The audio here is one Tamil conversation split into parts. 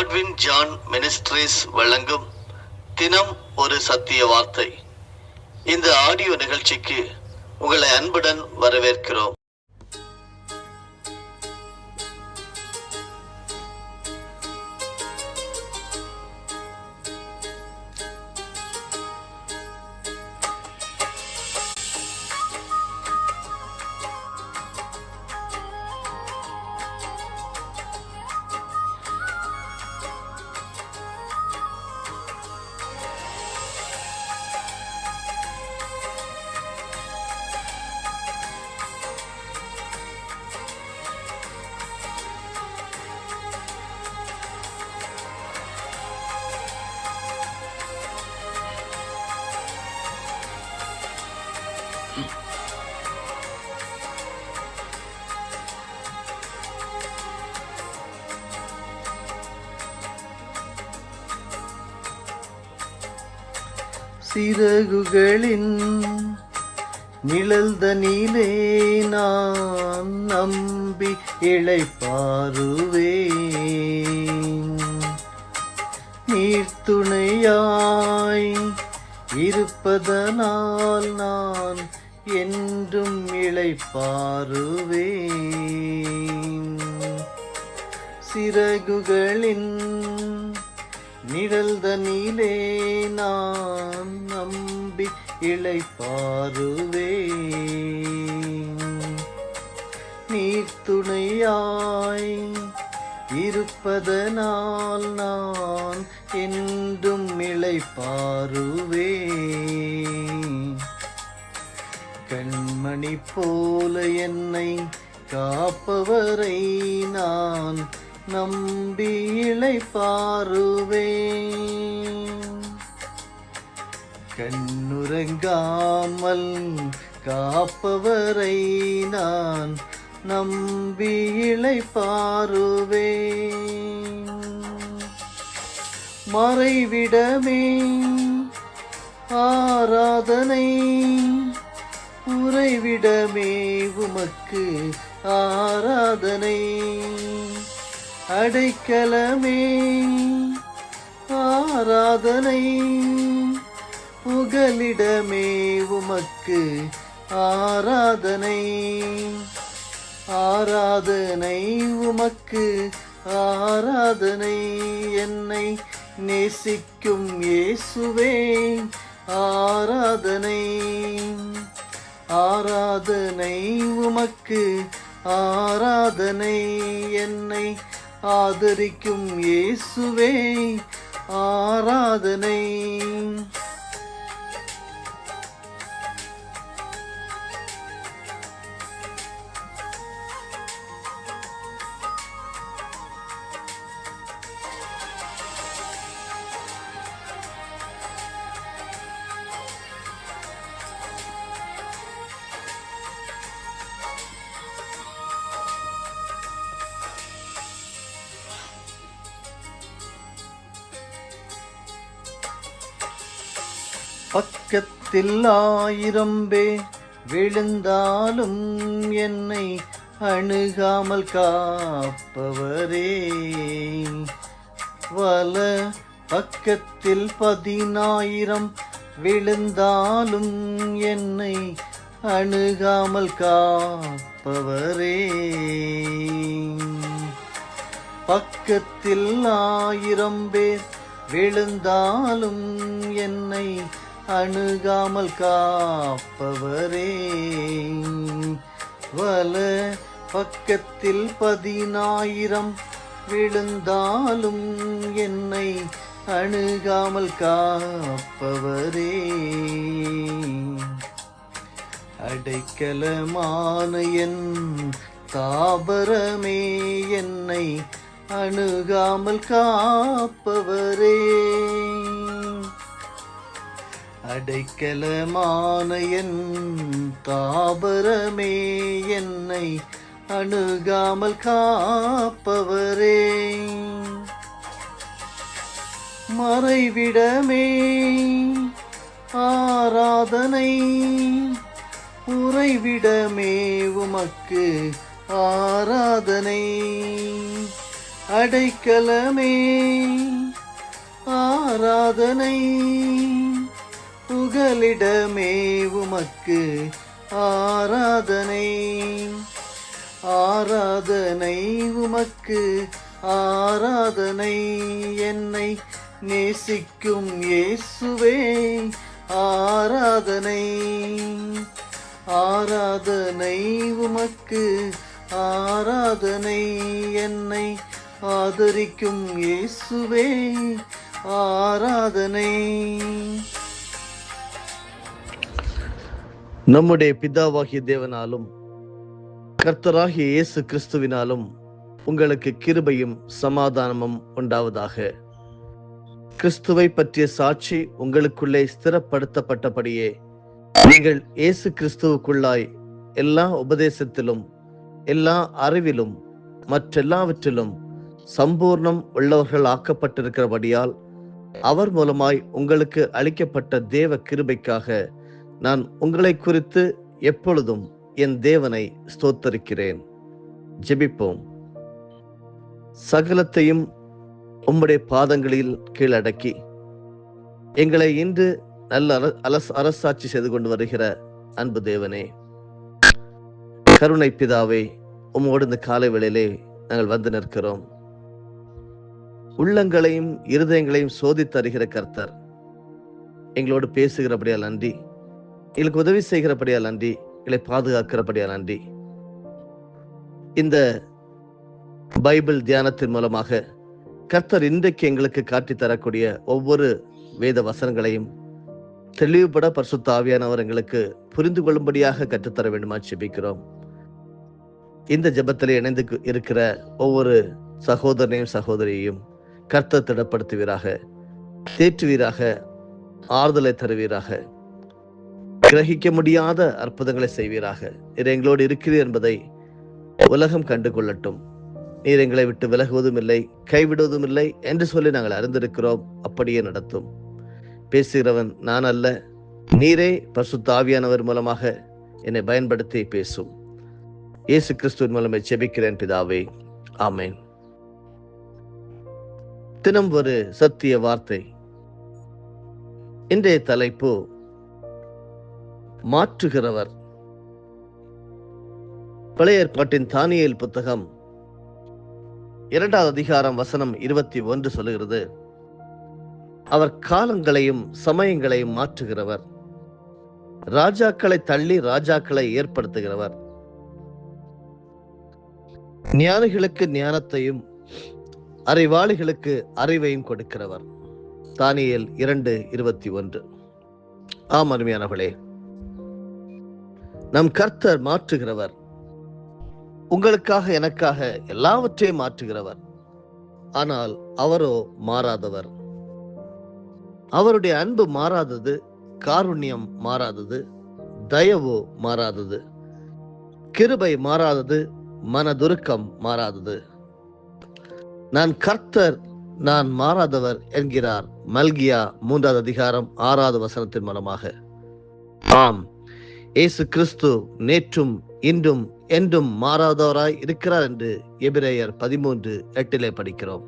காட்வின் ஜான் மினிஸ்ட்ரீஸ் வழங்கும் தினம் ஒரு சத்திய வார்த்தை. இந்த ஆடியோ நிகழ்ச்சிக்கு உங்களை அன்புடன் வரவேற்கிறோம். சிறகுகளின் நிழல்தனிலே நான் நம்பி இளைப்பாறுவேன். நீர்த்துணையாய் இருப்பதனால் நான் என்றும் இளைப்பாறுவேன். சிறகுகளின் நிழல்தனிலே நான் நம்பி இளைப்பாறுவேன். நீர்த்துணையாய் இருப்பதனால் நான் என்றும் இளைப்பாறுவேன். கண்மணி போல என்னை காப்பவரை நான் நம்பி இளைப்பாறுவேன். கண்ணுறங்காமல் காப்பவரை நான் நம்பி இளைப்பாறுவேன். மறைவிடமே ஆராதனை, உறைவிடமே உமக்கு ஆராதனை. அடைக்கலமே ஆராதனை, புகலிடமே உமக்கு ஆராதனை. ஆராதனை உமக்கு ஆராதனை. என்னை நேசிக்கும் இயேசுவே ஆராதனை. ஆராதனை உமக்கு ஆராதனை. என்னை ஆதரிக்கும் இயேசுவே ஆராதனை. பக்கத்தில் 1000 பேர் விழுந்தாலும் என்னை அணுகாமல் காப்பவரே. வல பக்கத்தில் 10,000 விழுந்தாலும் என்னை அணுகாமல் காப்பவரே. பக்கத்தில் 1000 பேர் விழுந்தாலும் என்னை அணுகாமல் காப்பவரே. வல பக்கத்தில் 10,000 விழுந்தாலும் என்னை அணுகாமல் காப்பவரே. அடைக்கலமான என் தாபரமே, என்னை அணுகாமல் காப்பவரே. அடைக்கலமான என் தாபரமே, என்னை அணுகாமல் காப்பவரே. மறைவிடமே ஆராதனை, உறைவிடமே உமக்கு ஆராதனை. அடைக்கலமே ஆராதனை, புகலிடமே உமக்கு ஆராதனை, ஆராதனை உமக்கு ஆராதனை. என்னை நேசிக்கும் இயேசுவே ஆராதனை, ஆராதனை உமக்கு ஆராதனை. என்னை ஆதரிக்கும் இயேசுவே ஆராதனை. நம்முடைய பிதாவாகிய தேவனாலும் கர்த்தராகிய இயேசு கிறிஸ்துவினாலும் உங்களுக்கு கிருபையும் சமாதானமும் உண்டாவதாக. கிறிஸ்துவை பற்றிய சாட்சி உங்களுக்குள்ளே ஸ்திரப்படுத்தப்பட்டபடியே நீங்கள் இயேசு கிறிஸ்துவுக்குள்ளாய் எல்லா உபதேசத்திலும் எல்லா அறிவிலும் மற்றெல்லாவற்றிலும் சம்பூர்ணம் உள்ளவர்கள் ஆக்கப்பட்டிருக்கிறபடியால் அவர் மூலமாய் உங்களுக்கு அளிக்கப்பட்ட தேவ கிருபைக்காக நான் உங்களை குறித்து எப்பொழுதும் என் தேவனை ஸ்தோத்தரிக்கிறேன். ஜெபிப்போம். சகலத்தையும் உம்முடைய பாதங்களில் கீழடக்கி எங்களை இன்று நல்ல அரசாட்சி செய்து கொண்டு வருகிற அன்பு தேவனே, கருணை பிதாவே, உம்மோடு இந்த காலை வேளையிலே நாங்கள் வந்து நிற்கிறோம். உள்ளங்களையும் இருதயங்களையும் சோதித்து அறிகிற கர்த்தர், எங்களோடு பேசுகிறபடியால் நன்றி, எங்களுக்கு உதவி செய்கிறபடியால் நன்றி, எங்களை பாதுகாக்கிறபடியால் நன்றி. இந்த பைபிள் தியானத்தின் மூலமாக கர்த்தர் இன்றைக்கு எங்களுக்கு காட்டி தரக்கூடிய ஒவ்வொரு வேத வசனங்களையும் தெளிவுபட பரிசுத்த ஆவியானவர் எங்களுக்கு புரிந்து கொள்ளும்படியாக கற்றுத்தர வேண்டுமா ஜெபிக்கிறோம். இந்த ஜெபத்திலே இணைந்து இருக்கிற ஒவ்வொரு சகோதரனையும் சகோதரியையும் கர்த்தர் திடப்படுத்துவீராக, தேற்றுவீராக, ஆறுதலை தருவீராக, கிரகிக்க முடியாத அற்புதங்களை செய்வீராக. நீர் எங்களோடு இருக்கிறீர் என்பதை உலகம் கண்டு கொள்ளட்டும். நீர் எங்களை விட்டு விலகுவதும் இல்லை, கைவிடுவதும் இல்லை என்று சொல்லி நாங்கள் அறிந்திருக்கிறோம். அப்படியே நடத்தும். பேசுகிறவன் நான் அல்ல, நீரே பரிசுத்த ஆவியானவர் மூலமாக என்னை பயன்படுத்தி பேசும். இயேசு கிறிஸ்துவின் மூலமே ஜெபிக்கிறேன் பிதாவே, ஆமென். தினம் ஒரு சத்திய வார்த்தை. இன்றைய தலைப்பு மாற்றுகிறவர். பழைய ஏற்பாட்டின் தானியேல் புத்தகம் 2வது அதிகாரம் வசனம் 21 சொல்லுகிறது, அவர் காலங்களையும் சமயங்களையும் மாற்றுகிறவர், ராஜாக்களை தள்ளி ராஜாக்களை ஏற்படுத்துகிறவர், ஞானிகளுக்கு ஞானத்தையும் அறிவாளிகளுக்கு அறிவையும் கொடுக்கிறவர். தானியேல் 2:21. ஆம் அருமையானவர்களே, நம் கர்த்தர் மாற்றுகிறவர். உங்களுக்காக எனக்காக எல்லாவற்றையும் மாற்றுகிறவர். ஆனால் அவரோ மாறாதவர். அவருடைய அன்பு மாறாதது, காருண்யம் மாறாதது, தயவு மாறாதது, கிருபை மாறாதது, மனதுருக்கம் மாறாதது. நான் கர்த்தர், நான் மாறாதவர் என்கிறார் மல்கியா 3வது அதிகாரம் 6வது வசனத்தின் மூலமாக. ஆம், இயேசு கிறிஸ்து நேற்றும் இன்றும் என்றும் மாறாதவராய் இருக்கிறார் என்று எபிரேயர் 13:8 படிக்கிறோம்.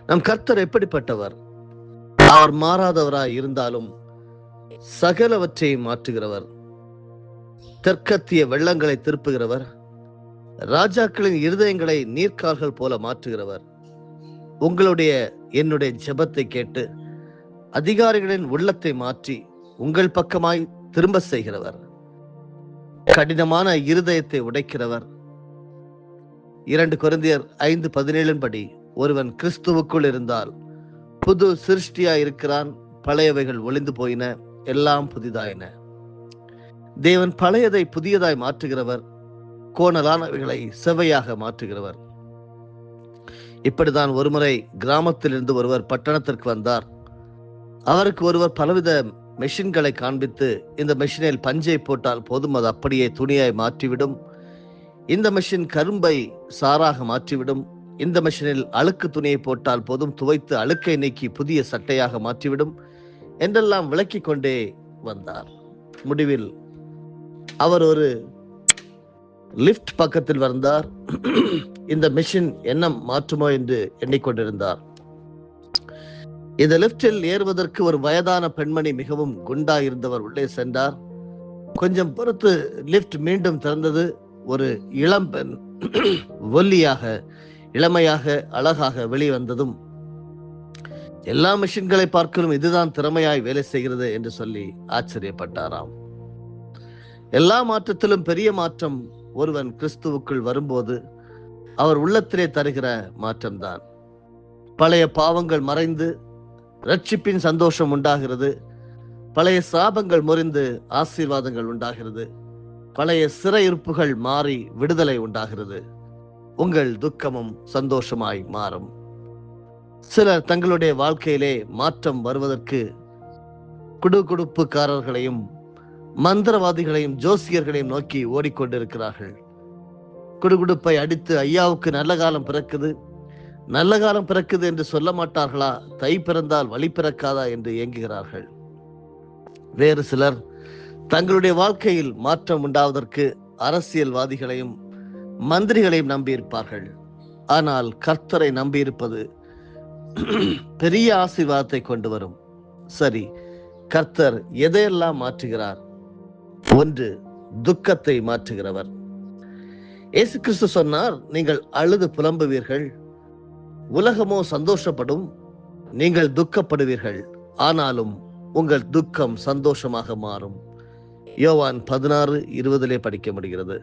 நம் கர்த்தர் எப்படிப்பட்டவர்? அவர் மாறாதவராய் இருந்தாலும் சகலவற்றையும் மாற்றுகிறவர், தெற்கத்திய வெள்ளங்களை திருப்புகிறவர், ராஜாக்களின் இருதயங்களை நீர்க்கால்கள் போல மாற்றுகிறவர், உங்களுடைய என்னுடைய ஜெபத்தை கேட்டு அதிகாரிகளின் உள்ளத்தை மாற்றி உங்கள் பக்கமாய் திரும்ப செய்கிறவர், கடினமான இருதயத்தை உடைக்கிறவர். 2 கொரிந்தியர் 5:17 படி, ஒருவன் கிறிஸ்துவுக்குள் இருந்தால் புது சிருஷ்டியாய் இருக்கிறான், பழையவைகள் ஒளிந்து போயின, எல்லாம் புதிதாயின. தேவன் பழையதை புதியதாய் மாற்றுகிறவர், கோணலானவைகளை செவ்வையாக மாற்றுகிறவர். இப்படிதான் ஒருமுறை கிராமத்திலிருந்து ஒருவர் பட்டணத்திற்கு வந்தார். அவருக்கு ஒருவர் பலவித மெஷின்களை காண்பித்து, இந்த மெஷினில் பஞ்சை போட்டால் போதும், அது அப்படியே துணியாய் மாற்றிவிடும், இந்த மெஷின் கரும்பை சாராக மாற்றிவிடும், இந்த மெஷினில் அழுக்கு துணியை போட்டால் போதும், துவைத்து அழுக்கை நீக்கி புதிய சட்டையாக மாற்றிவிடும் என்றெல்லாம் விளக்கிக் கொண்டே வந்தார். முடிவில் அவர் ஒரு லிப்ட் பக்கத்தில் வந்தார். இந்த மிஷின் என்ன மாற்றுமோ என்று எண்ணிக்கொண்டிருந்தார். இந்த லிப்டில் ஏறுவதற்கு ஒரு வயதான பெண்மணி மிகவும் குண்டா இருந்தவர் உள்ளே சென்றார். கொஞ்சம் பொறுத்து லிப்ட் மீண்டும் திறந்தது. ஒரு இளம் பெண் ஒல்லியாக, இளமையாக, அழகாக வெளிவந்ததும், எல்லா மிஷின்களை பார்க்கலும் இதுதான் திறமையாய் வேலை செய்கிறது என்று சொல்லி ஆச்சரியப்பட்டாராம். எல்லா மாற்றத்திலும் பெரிய மாற்றம் ஒருவன் கிறிஸ்துவுக்குள் வரும்போது அவர் உள்ளத்திலே தருகிற மாற்றம்தான். பழைய பாவங்கள் மறைந்து ரட்சிப்பின் சந்தோஷம் உண்டாகிறது. பழைய சாபங்கள் முறிந்து ஆசீர்வாதங்கள் உண்டாகிறது. பழைய சிறையிருப்புகள் மாறி விடுதலை உண்டாகிறது. உங்கள் துக்கமும் சந்தோஷமாய் மாறும். சிலர் தங்களுடைய வாழ்க்கையிலே மாற்றம் வருவதற்கு குடுகுடுப்புக்காரர்களையும் மந்திரவாதிகளையும் ஜோசியர்களையும் நோக்கி ஓடிக்கொண்டிருக்கிறார்கள். குடுகுடுப்பை அடித்து ஐயாவுக்கு நல்ல காலம் பிறக்குது, நல்ல காலம் பிறக்குது என்று சொல்ல மாட்டார்களா? தை பிறந்தால் வழி பிறக்காதா என்று ஏங்குகிறார்கள். வேறு சிலர் தங்களுடைய வாழ்க்கையில் மாற்றம் உண்டாவதற்கு அரசியல்வாதிகளையும் மந்திரிகளையும் நம்பியிருப்பார்கள். ஆனால் கர்த்தரை நம்பியிருப்பது பெரிய ஆசீர்வாதத்தை கொண்டு வரும். சரி, கர்த்தர் எதையெல்லாம் மாற்றுகிறார்? ஒன்று, துக்கத்தை மாற்றுகிறவர். இயேசு கிறிஸ்து சொன்னார், நீங்கள் அழுது புலம்புவீர்கள், உலகமோ சந்தோஷப்படும். நீங்கள் துக்கப்படுவீர்கள், ஆனாலும் உங்கள் துக்கம் சந்தோஷமாக மாறும். யோவான் 16:20 படிக்க முடிகிறது.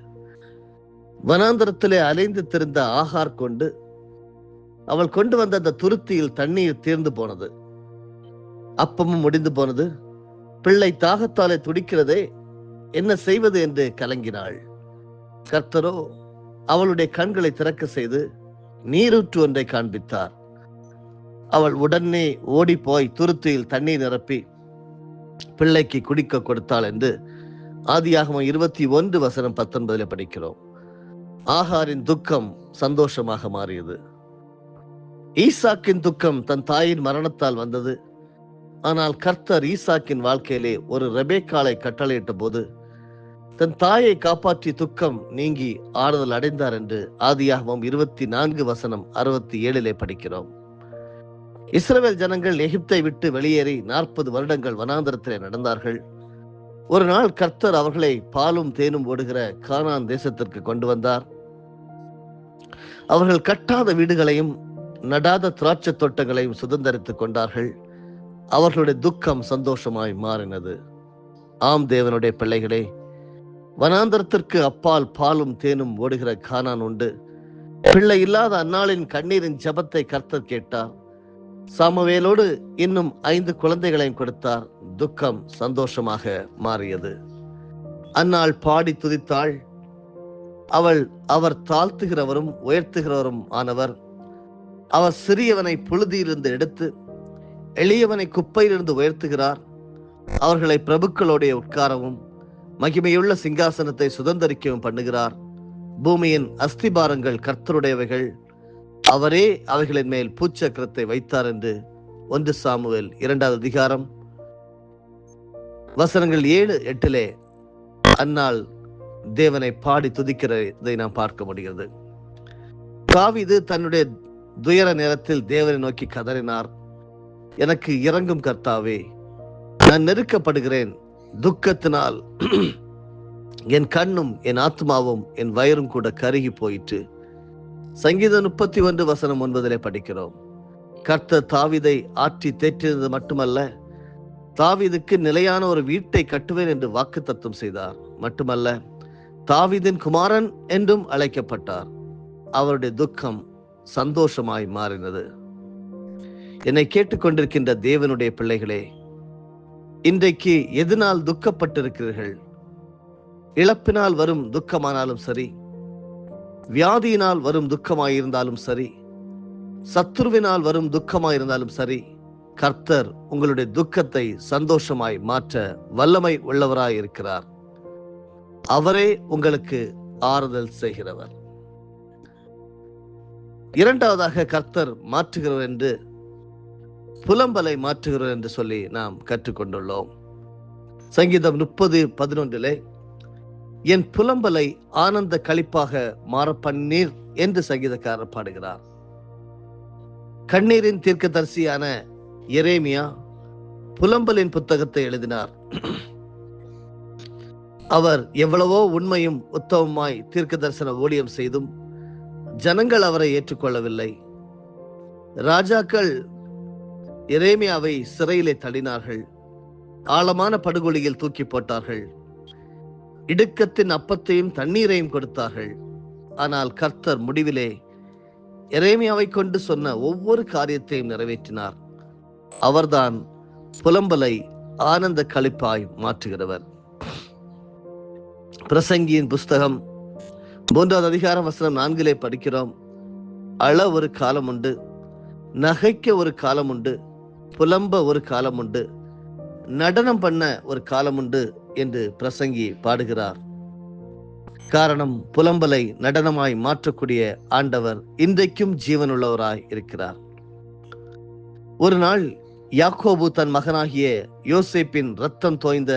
வனாந்தரத்திலே அலைந்து திரிந்த ஆகார் கொண்டு அவள் கொண்டு வந்த அந்த துருத்தியில் தண்ணீர் தீர்ந்து போனது, அப்பமும் முடிந்து போனது. பிள்ளை தாகத்தாலே துடிக்கிறதே, என்ன செய்வது என்று கலங்கினாள். கர்த்தரோ அவளுடைய கண்களை திறக்க செய்து நீரூற்று ஒன்றை காண்பித்தார். அவள் உடனே ஓடி போய் துருத்தியில் தண்ணீர் நிரப்பி பிள்ளைக்கு குடிக்க கொடுத்தாள் என்று ஆதியாகமம் 21:19 படிக்கிறோம். ஆகாரின் துக்கம் சந்தோஷமாக மாறியது. ஈசாக்கின் துக்கம் தன் தாயின் மரணத்தால் வந்தது. ஆனால் கர்த்தர் ஈசாக்கின் வாழ்க்கையிலே ஒரு ரெபேக்காளை கட்டளையிட்ட போது தன் தாயை காப்பாற்றி துக்கம் நீங்கி ஆறுதல் அடைந்தார் என்று ஆதியாகமம் 24:67 படிக்கிறோம். இஸ்ரவேல் ஜனங்கள் எகிப்தை விட்டு வெளியேறி 40 வருடங்கள் வனாந்தரத்திலே நடந்தார்கள். ஒரு நாள் கர்த்தர் அவர்களை பாலும் தேனும் ஓடுகிற கானான் தேசத்திற்கு கொண்டு வந்தார். அவர்கள் கட்டாத வீடுகளையும் நடாத திராட்சை தோட்டங்களையும் சுதந்தரித்துக் கொண்டார்கள். அவர்களுடைய துக்கம் சந்தோஷமாய் மாறினது. ஆம் தேவனுடைய பிள்ளைகளே, வனாந்தரத்திற்கு அப்பால் பாலும் தேனும் ஓடுகிற கானான் உண்டு. பிள்ளை இல்லாத அந்நாளின் கண்ணீரின் ஜெபத்தை கர்த்தர் கேட்டார். சாமுவேலோடு இன்னும் 5 குழந்தைகளையும் கொடுத்தார். துக்கம் சந்தோஷமாக மாறியது. அந்நாள் பாடி துதித்தாள். அவர் தாழ்த்துகிறவரும் உயர்த்துகிறவரும் ஆனவர். அவர் சிறியவனை புழுதியிலிருந்து எடுத்து எளியவனை குப்பையிலிருந்து உயர்த்துகிறார். அவர்களை பிரபுக்களோடைய உட்காரவும் மகிமையுள்ள சிங்காசனத்தை சுதந்தரிக்கவும் பண்ணுகிறார். பூமியின் அஸ்திபாரங்கள் கர்த்தருடையவைகள், அவரே அவைகளின் மேல் பூச்சக்கரத்தை வைத்தார் என்று 1 சாமுவேல் 2 வசனங்கள் 7-8 அந்நாள் தேவனை பாடி துதிக்கிறதை நாம் பார்க்க முடிகிறது. தாவீது தன்னுடைய துயர நேரத்தில் தேவனை நோக்கி கதறினார். எனக்கு இரங்கும் கர்த்தாவே, நான் நெருக்கப்படுகிறேன். துக்கத்தினால் என் கண்ணும் என் ஆத்மாவும் என் வயிறும் கூட கருகி போயிற்று. சங்கீதம் 31:9 படிக்கிறோம். கர்த்தர் தாவீதை ஆற்றி தேற்றினது மட்டுமல்ல, தாவீதுக்கு நிலையான ஒரு வீட்டை கட்டுவேன் என்று வாக்குத்தத்தம் செய்தார். மட்டுமல்ல, தாவீதின் குமாரன் என்றும் அழைக்கப்பட்டார். அவருடைய துக்கம் சந்தோஷமாய் மாறினது. என்னை கேட்டுக்கொண்டிருக்கின்ற தேவனுடைய பிள்ளைகளே, இன்றைக்கு எதனால் துக்கப்பட்டிருக்கிறீர்கள்? இழப்பினால் வரும் துக்கமானாலும் சரி, வியாதியினால் வரும் துக்கமாயிருந்தாலும் சரி, சத்துருவினால் வரும் துக்கமாயிருந்தாலும் சரி, கர்த்தர் உங்களுடைய துக்கத்தை சந்தோஷமாய் மாற்ற வல்லமை உள்ளவராய் இருக்கிறார். அவரே உங்களுக்கு ஆறுதல் செய்கிறவர். இரண்டாவதாக, கர்த்தர் மாற்றுகிறவர் என்று, புலம்பலை மாற்றுகிறவர் என்று சொல்லி நாம் கற்றுக்கொண்டுள்ளோம். சங்கீதம் 30:11 என் புலம்பலை ஆனந்த களிப்பாக மாற பண்ணீர் என்று சங்கீதக்காரர் பாடுகிறார். கண்ணீரின் தீர்க்கதரிசியான எரேமியா புலம்பலின் புத்தகத்தை எழுதினார். அவர் எவ்வளவோ உண்மையும் உத்தமமாய் தீர்க்க தரிசன ஊழியம் செய்தும் ஜனங்கள் அவரை ஏற்றுக்கொள்ளவில்லை. ராஜாக்கள் எரேமியாவை சிறையிலே தள்ளினார்கள். ஆழமான படுகொலியில் தூக்கி போட்டார்கள். இடுக்கத்தின் அப்பத்தையும் தண்ணீரையும் கொடுத்தார்கள். ஆனால் கர்த்தர் முடிவிலே எரேமியாவை கொண்டு சொன்ன ஒவ்வொரு காரியத்தையும் நிறைவேற்றினார். அவர்தான் புலம்பலை ஆனந்த களிப்பாய் மாற்றுகிறவர். பிரசங்கியின் புஸ்தகம் 3வது அதிகாரம் வசனம் 4 படிக்கிறோம். அழ ஒரு காலம் உண்டு, நகைக்க ஒரு காலம் உண்டு, புலம்ப ஒரு காலம் உண்டு, நடனம் பண்ண ஒரு காலம் உண்டு என்று பிரசங்கி பாடுகிறார். காரணம், புலம்பலை நடனமாய் மாற்றக்கூடிய ஆண்டவர் இன்றைக்கும் ஜீவனுள்ளவராய் இருக்கிறார். ஒரு நாள் யாக்கோபு தன் மகனாகிய யோசேப்பின் ரத்தம் தோய்ந்த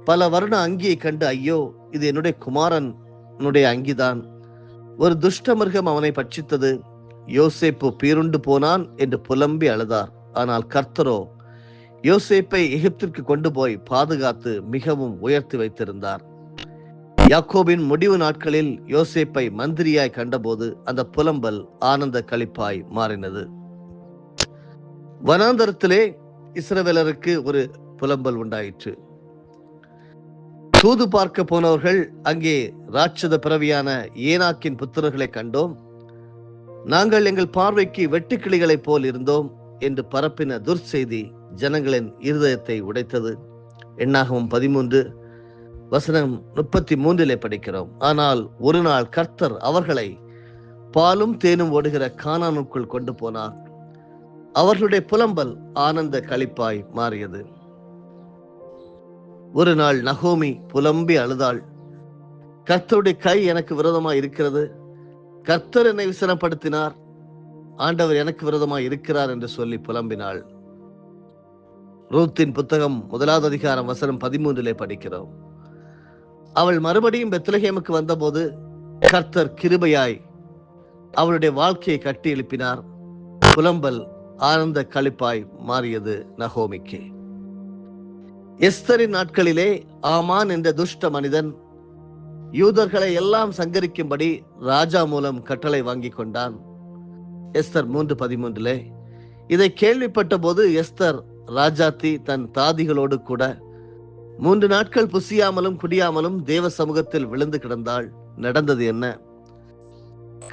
பல வருட அங்கியை கண்டு, ஐயோ, இது என்னுடைய குமாரனுடைய அங்கிதான், ஒரு துஷ்ட மிருகம் அவனை பட்சித்தது, யோசேப்பு பீருண்டு போனான் என்று புலம்பி அழுதார். ஆனால் கர்த்தரோ யோசேப்பை எகிப்திற்கு கொண்டு போய் பாதுகாத்து மிகவும் உயர்த்தி வைத்திருந்தார். யாக்கோபின் முடிவு நாட்களில் யோசேப்பை மந்திரியாய் கண்டபோது அந்த புலம்பல் ஆனந்த களிப்பாய் மாறினது. வனாந்தரத்திலே இஸ்ரவேலருக்கு ஒரு புலம்பல் உண்டாயிற்று. தூது பார்க்க போனவர்கள் அங்கே ராட்சத பிறவியான ஏனாக்கின் புத்திரர்களை கண்டோம், நாங்கள் எங்கள் பார்வைக்கு வெட்டுக்கிளிகளைப் போல் இருந்தோம் என்று பரப்பின துர்செய்தி ஜனங்களின் இருதயத்தை உடைத்தது. எண்ணாகமம் 13 வசனம் 33 படிக்கிறோம். ஆனால் ஒரு நாள் கர்த்தர் அவர்களை பாலும் தேனும் ஓடுகிற கானானுக்குள் கொண்டு போனார். அவர்களுடைய புலம்பல் ஆனந்த களிப்பாய் மாறியது. ஒரு நாள் நகோமி புலம்பி அழுதாள். கர்த்தருடைய கை எனக்கு விரோதமாய் இருக்கிறது, கர்த்தர் என்னை விசனப்படுத்தினார், ஆண்டவர் எனக்கு விரோதமாய் இருக்கிறார் என்று சொல்லி புலம்பினாள். ரூத்தின் புத்தகம் 1வது அதிகாரம் வசனம் 13 படிக்கிறோம். அவள் மறுபடியும் பெத்லகேமுக்கு வந்தபோது கர்த்தர் கிருபையாய் அவளுடைய வாழ்க்கையை கட்டி எழுப்பினார். புலம்பல் ஆனந்த களிப்பாய் மாறியது நகோமிக்கு. எஸ்தரின் நாட்களிலே ஆமான் என்ற துஷ்ட மனிதன் யூதர்களை எல்லாம் சங்கரிக்கும்படி ராஜா மூலம் கட்டளை வாங்கி கொண்டான். எஸ்தர் 3:13. இதை கேள்விப்பட்ட போது எஸ்தர் ராஜாத்தி தன் தாதிகளோடு கூட 3 நாட்கள் புசியாமலும் குடியாமலும் தேவ சமூகத்தில் விழுந்து கிடந்தாள். நடந்தது என்ன?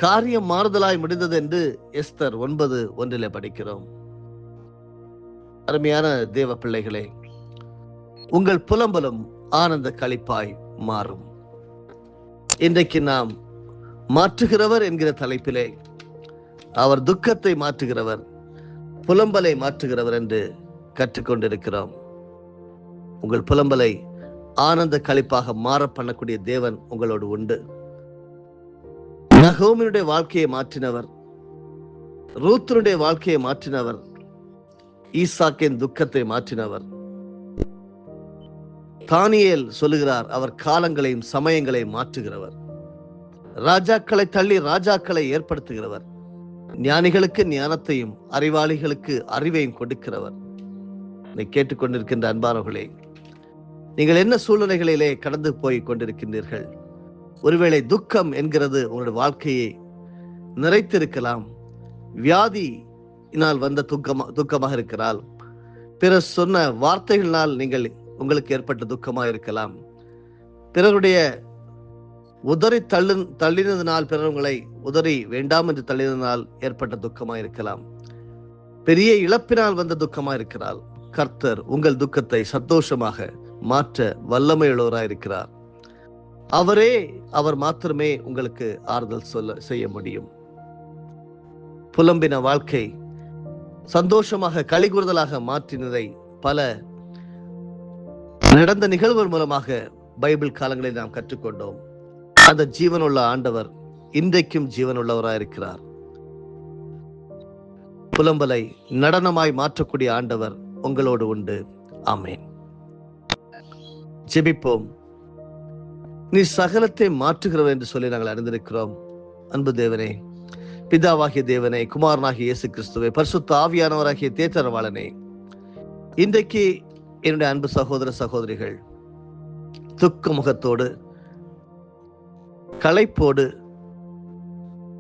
காரியம் மாறுதலாய் முடிந்தது என்று எஸ்தர் 9:1 படிக்கிறோம். அருமையான தேவ பிள்ளைகளே, உங்கள் புலம்பலும் ஆனந்த களிப்பாய் மாறும். இன்றைக்கு நாம் மாற்றுகிறவர் என்கிற தலைப்பிலே அவர் துக்கத்தை மாற்றுகிறவர், புலம்பலை மாற்றுகிறவர் என்று கற்றுக்கொண்டிருக்கிறோம். உங்கள் புலம்பலை ஆனந்த களிப்பாக மாற பண்ணக்கூடிய தேவன் உங்களோடு உண்டு. நகோமியுடைய வாழ்க்கையை மாற்றினவர், ரூத்தினுடைய வாழ்க்கையை மாற்றினவர், ஈசாக்கின் துக்கத்தை மாற்றினவர். தானியேல் சொல்லுகிறார், அவர் காலங்களையும் சமயங்களையும் மாற்றுகிறவர், ராஜாக்களை தள்ளி ராஜாக்களை ஏற்படுத்துகிறவர், ஞானிகளுக்கு ஞானத்தையும் அறிவாளிகளுக்கு அறிவையும் கொடுக்கிறவர். இதை கேட்டுக்கொண்டிருக்கின்ற அன்பானவர்களே, நீங்கள் என்ன சூழ்நிலைகளிலே கடந்து போய் கொண்டிருக்கின்றீர்கள்? ஒருவேளை துக்கம் என்கிறது உங்களுடைய வாழ்க்கையை நிறைத்திருக்கலாம். வியாதியினால் வந்த துக்கமாக இருக்கிறால், பிறர் சொன்ன வார்த்தைகளினால் உங்களுக்கு ஏற்பட்ட துக்கமாக இருக்கலாம். பிறருடைய உதறி தள்ளினதினால், பிறர் உங்களை உதறி வேண்டாம் என்று தள்ளினதினால் ஏற்பட்ட துக்கமாக இருக்கலாம். பெரிய இழப்பினால் வந்த துக்கமாக இருக்கிறாள். கர்த்தர் உங்கள் துக்கத்தை சந்தோஷமாக மாற்ற வல்லமையுள்ளவராய் இருக்கிறார். அவர் மாத்திரமே உங்களுக்கு ஆறுதல் செய்ய முடியும். புலம்பின வாழ்க்கை சந்தோஷமாக களிகூறுதலாக மாற்றினதை பல நடந்த நிகழ்வுகள் மூலமாக பைபிள் காலங்களில் நாம் கற்றுக்கொண்டோம். அந்த ஜீவனுள்ள ஆண்டவர் இன்றைக்கும் ஜீவனுள்ளவராயிருக்கிறார். புலம்பலை நடனமாய் மாற்றக்கூடிய ஆண்டவர் உங்களோடு உண்டு. ஆமென். ஜெபிப்போம். நீ சகலத்தை மாற்றுகிறவர் என்று சொல்லி நாங்கள் அறிந்திருக்கிறோம். அன்பு தேவனே, பிதாவாகிய தேவனே, குமாரனாகிய இயேசு கிறிஸ்துவே, பரிசுத்த ஆவியானவராகிய தேற்றரவாளனே, இன்றைக்கு என்னுடைய அன்பு சகோதர சகோதரிகள் துக்க முகத்தோடு, களைப்போடு,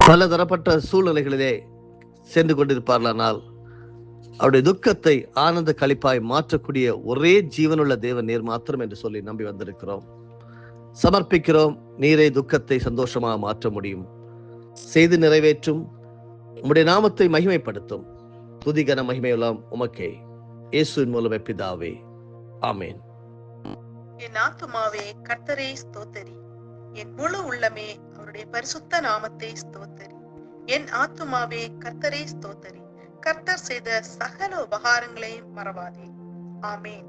பல தரப்பட்ட சூழ்நிலைகளிலே சென்று கொண்டிருப்பார்களானால் அவருடைய துக்கத்தை ஆனந்த களிப்பாய் மாற்றக்கூடிய ஒரே ஜீவனுள்ள தேவன் நீர் மாத்திரம் என்று சொல்லி நம்பி வந்திருக்கிறோம். சமர்ப்பிக்கிறோம். நீரே துக்கத்தை சந்தோஷமாக மாற்ற முடியும். செய்து நிறைவேற்றும். உம்முடைய நாமத்தை மகிமைப்படுத்தும். துதிகன மகிமையெல்லாம் உமக்கே. இயேசுவின் மூலமே பிதாவே, ஆமேன். என் ஆத்துமாவே கர்த்தரை ஸ்தோத்தரி, என் முழு உள்ளமே அவருடைய பரிசுத்த நாமத்தை ஸ்தோத்தரி. என் ஆத்துமாவே கர்த்தரை ஸ்தோத்தரி, கர்த்தர் செய்த சகல உபகாரங்களையும் மறவாதே. ஆமேன்.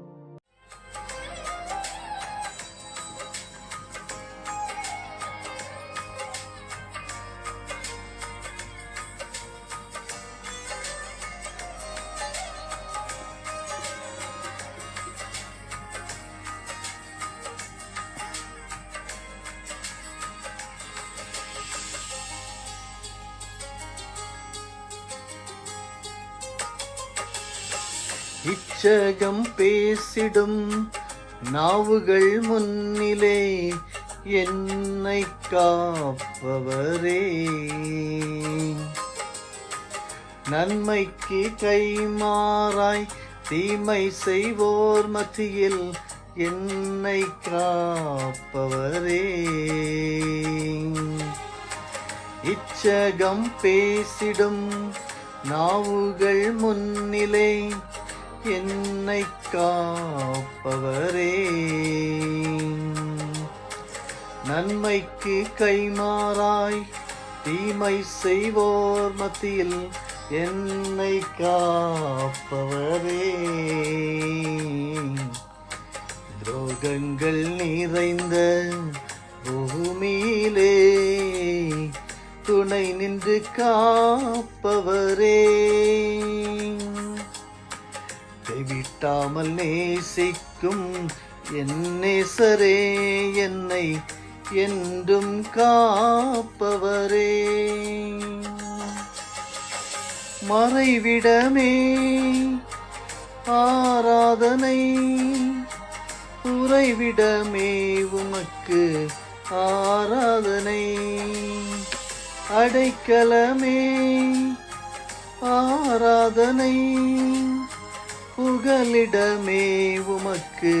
இச்சகம் பேசிடும் நாவுகள் முன்னிலே என்னை காப்பவரே, நன்மைக்கு கைமாறாய் தீமை செய்வோர் மத்தியில் என்னை காப்பவரே. இச்சகம் பேசிடும் நாவுகள் முன்னிலே என்னை காப்பவரே, நன்மைக்கு கைமாறாய் தீமை செய்வோர் மத்தியில் என்னை காப்பவரே. துரோகங்கள் நிறைந்த பூமியிலே துணை நின்று காப்பவரே, கைவிட்டாமல் நேசிக்கும் என் நேசரே, என்னை என்றும் காப்பவரே. மறைவிடமே ஆராதனை, உறைவிடமே உமக்கு ஆராதனை, அடைக்கலமே ஆராதனை, புகலிடமே உமக்கு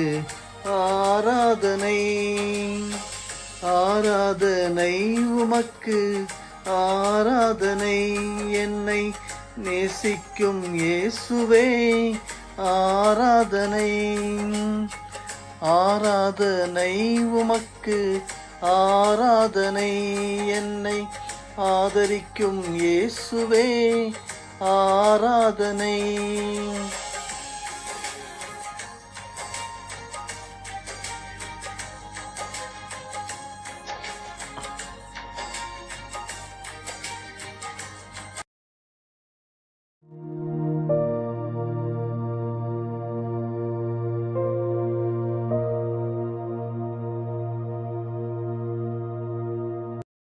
ஆராதனை, ஆராதனை உமக்கு ஆராதனை. என்னை நேசிக்கும் இயேசுவே ஆராதனை, ஆராதனை உமக்கு ஆராதனை. என்னை ஆதரிக்கும் இயேசுவே ஆராதனை.